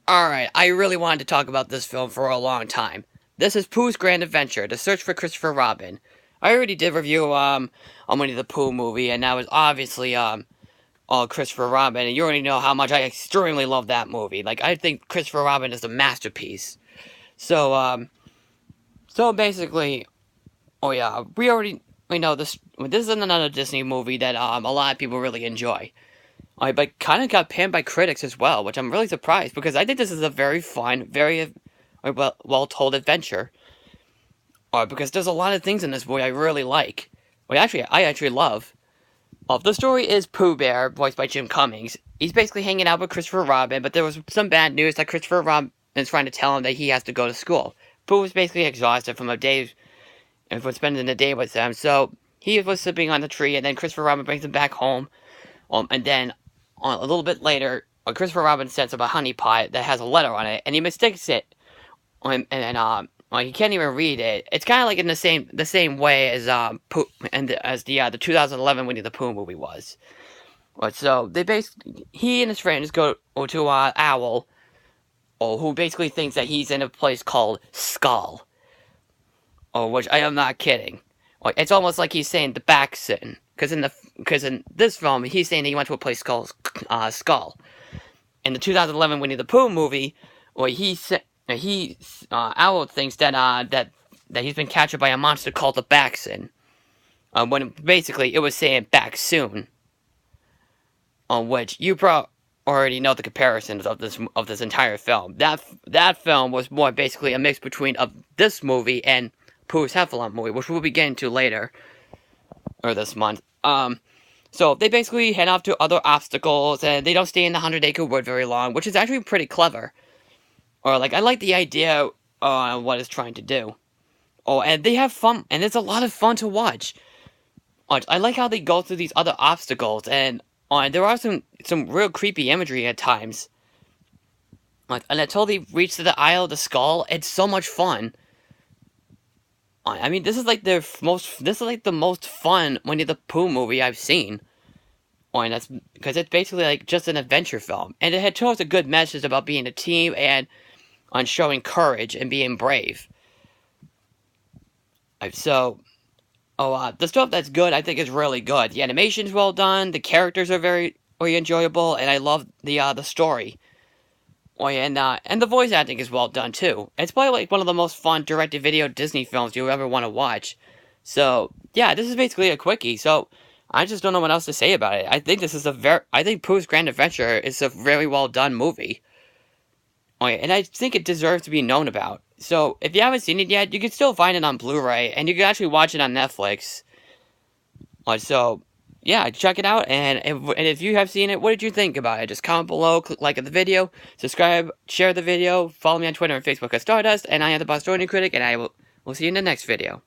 Alright, I really wanted to talk about this film for a long time. This is Pooh's Grand Adventure, The Search for Christopher Robin. I already did review, on Winnie the Pooh movie, and that was obviously, all Christopher Robin, and you already know how much I extremely love that movie. Like, I think Christopher Robin is a masterpiece. So basically, we know this is another Disney movie that, a lot of people really enjoy. But kind of got panned by critics as well, which I'm really surprised, because I think this is a very fun, very well-told adventure. Because there's a lot of things in this movie I really like. I actually love. The story is Pooh Bear, voiced by Jim Cummings. He's basically hanging out with Christopher Robin, but there was some bad news that Christopher Robin is trying to tell him that he has to go to school. Pooh was basically exhausted from spending the day with them, so he was sleeping on the tree, and then Christopher Robin brings him back home. And then a little bit later, Christopher Robin sends him a honey pot that has a letter on it, and he mistakes it, and he can't even read it. It's kind of like in the same way as Pooh, as the 2011 Winnie the Pooh movie was. So he and his friends go to Owl, who basically thinks that he's in a place called Skull, which I am not kidding. It's almost like he's saying the backsin. Because in this film, he's saying that he went to a place called Skull. In the 2011 Winnie the Pooh movie, Owl thinks that he's been captured by a monster called the Backsin. When basically it was saying back soon. Which you probably already know the comparisons of this entire film. That film was more basically a mix between of this movie and Pooh's Heffalump movie, which we'll be getting to later, or this month. So they basically head off to other obstacles, and they don't stay in the 100-acre wood very long, which is actually pretty clever. I like the idea on what it's trying to do. And they have fun, and it's a lot of fun to watch. I like how they go through these other obstacles, and there are some real creepy imagery at times. And until they reach to the Isle of the Skull, it's so much fun. I mean, this is like the most fun Winnie the Pooh movie I've seen. And that's because it's basically like just an adventure film. And it shows a good message about being a team and on showing courage and being brave. The stuff that's good, I think, is really good. The animation's well done, the characters are very, very enjoyable, and I love the story. And the voice acting is well done, too. It's probably like one of the most fun direct-to-video Disney films you'll ever want to watch. So, yeah, this is basically a quickie, so I just don't know what else to say about it. I think I think Pooh's Grand Adventure is a very well done movie. And I think it deserves to be known about. So, if you haven't seen it yet, you can still find it on Blu-ray, and you can actually watch it on Netflix. Yeah, check it out, and if you have seen it, what did you think about it? Just comment below, click like the video, subscribe, share the video, follow me on Twitter and Facebook at Stardust, and I am the Bostonian Critic, and I will see you in the next video.